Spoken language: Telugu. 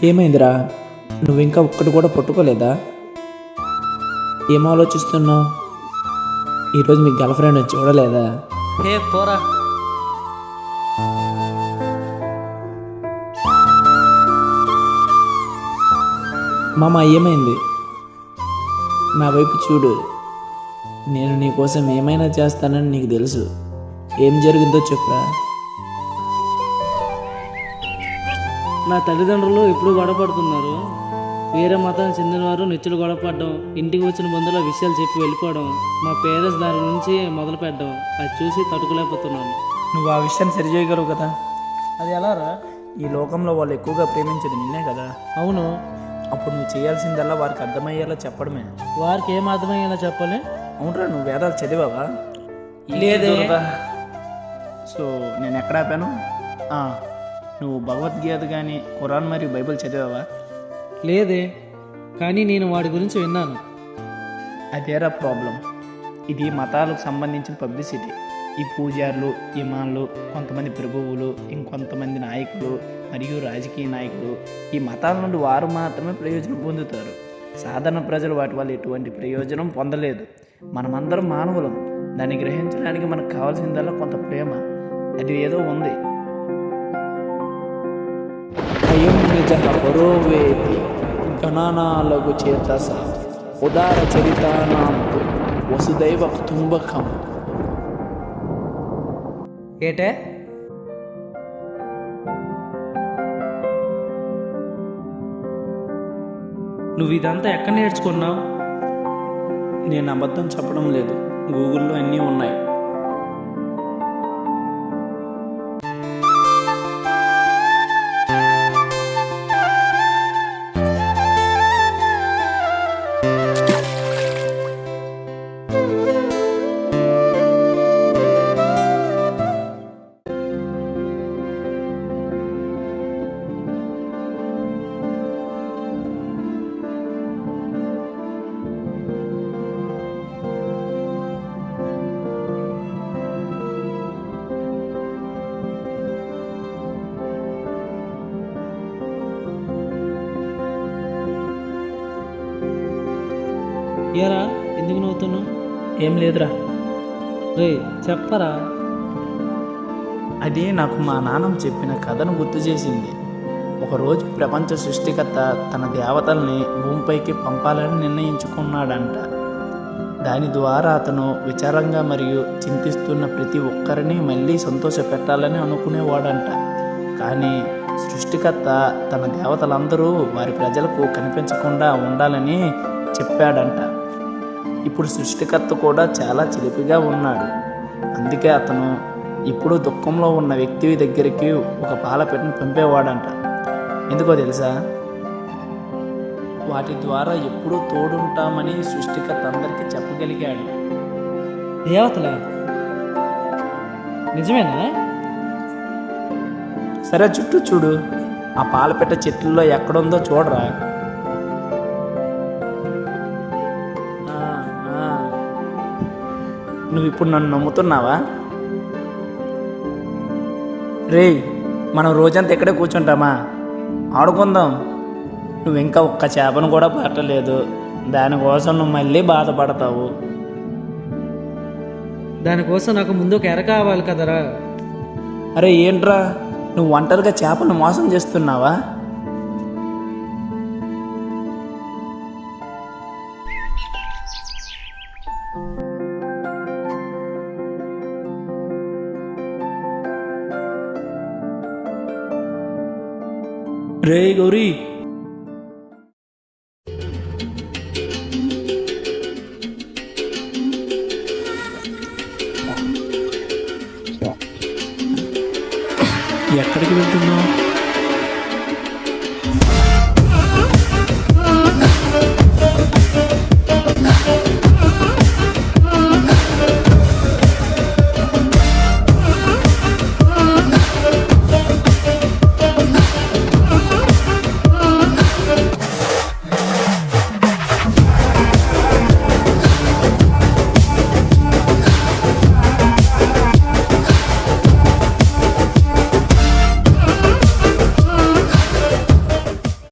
ఏమైందిరా? నువ్వు ఇంకా ఒక్కటి కూడా పట్టుకోలేదా? ఏం ఆలోచిస్తున్నావు? ఈరోజు మీ గర్ల్ ఫ్రెండ్ చూడలేదా? హే పోరా. మామ ఏమైంది? నా వైపు చూడు. నేను నీకోసం ఏమైనా చేస్తానని నీకు తెలుసు. ఏం జరిగిందో చెప్పురా. నా తల్లిదండ్రులు ఎప్పుడు గొడవపడుతున్నారు. వేరే మతానికి చెందినవారు నిత్యులు గొడవపడడం, ఇంటికి వచ్చిన బంధువుల విషయాలు చెప్పి వెళ్ళిపోవడం, మా పేరెంట్స్ దాని నుంచి మొదలు పెట్టడం, అది చూసి తట్టుకోలేకపోతున్నాను. నువ్వు ఆ విషయాన్ని సరిచేయగలవు కదా? అది ఎలా రా? ఈ లోకంలో వాళ్ళు ఎక్కువగా ప్రేమించేది నిన్నే కదా. అవును. అప్పుడు నువ్వు చేయాల్సిందల్లా వారికి అర్థమయ్యేలా చెప్పడమే. వారికి ఏం అర్థమయ్యేలా చెప్పాలి? అవునరా, నువ్వు వేదాలు చదివావా? లేదే. సో నేను ఎక్కడ ఆపాను? నువ్వు భగవద్గీత కానీ ఖురాన్ మరియు బైబిల్ చదివావా? లేదే, కానీ నేను వాడి గురించి విన్నాను. అదేరా ప్రాబ్లం. ఇది మతాలకు సంబంధించిన పబ్లిసిటీ. ఈ పూజారులు, ఇమాన్లు, కొంతమంది ప్రభువులు, ఇంకొంతమంది నాయకులు మరియు రాజకీయ నాయకులు, ఈ మతాల నుండి వారు మాత్రమే ప్రయోజనం పొందుతారు. సాధారణ ప్రజలు వాటి వల్ల ఎటువంటి ప్రయోజనం పొందలేదు. మనమందరం మానవులం. దాన్ని గ్రహించడానికి మనకు కావాల్సిందల్లా కొంత ప్రేమ. అది ఏదో ఉంది. అయం నిజ పరోవేతి గణనాలగు చేతస ఉదార చరితానాంతు వసుదైవ కుటుంబకం. ఏటే? నువ్వు ఇదంతా ఎక్కడ నేర్చుకున్నావు? నేను అబద్ధం చెప్పడం లేదు. గూగుల్లో అన్నీ ఉన్నాయి. ఏరా, ఎందుకు నవ్వుతున్నావు? ఏం లేదురా. రే చెప్పరా. అది నాకు మా నాన్నమ్మ చెప్పిన కథను గుర్తు చేసింది. ఒకరోజు ప్రపంచ సృష్టికర్త తన దేవతల్ని భూమిపైకి పంపాలని నిర్ణయించుకున్నాడంట. దాని ద్వారా అతను విచారంగా మరియు చింతిస్తున్న ప్రతి ఒక్కరిని మళ్ళీ సంతోషపెట్టాలని అనుకునేవాడంట. కానీ సృష్టికర్త తన దేవతలందరూ వారి ప్రజలకు కనిపించకుండా ఉండాలని చెప్పాడంట. ఇప్పుడు సృష్టికర్త కూడా చాలా చిలిపిగా ఉన్నాడు. అందుకే అతను ఇప్పుడు దుఃఖంలో ఉన్న వ్యక్తి దగ్గరికి ఒక పాలపెట్టను పంపేవాడంట. ఎందుకో తెలుసా? వాటి ద్వారా ఎప్పుడూ తోడుంటామని సృష్టికర్త అందరికీ చెప్పగలిగాడు. దేవతలా? నిజమేనా? సరే చుట్టూ చూడు. ఆ పాలపెట్ట చెట్లలో ఎక్కడుందో చూడరా. నువ్వు ఇప్పుడు నన్ను నమ్ముతున్నావా? రేయ్, మనం రోజంతా ఇక్కడే కూర్చుంటామా? ఆడుకుందాం. నువ్వు ఇంకా ఒక్క చేపను కూడా పట్టలేదు. దానికోసం నువ్వు మళ్ళీ బాధపడతావు. దానికోసం నాకు ముందు ఒక ఎర కావాలి కదరా. అరే ఏంట్రా, నువ్వు ఒంటరిగా చేపను మోసం చేస్తున్నావా? రే గౌరీ, ఎక్కడికి వెళ్తున్నావు?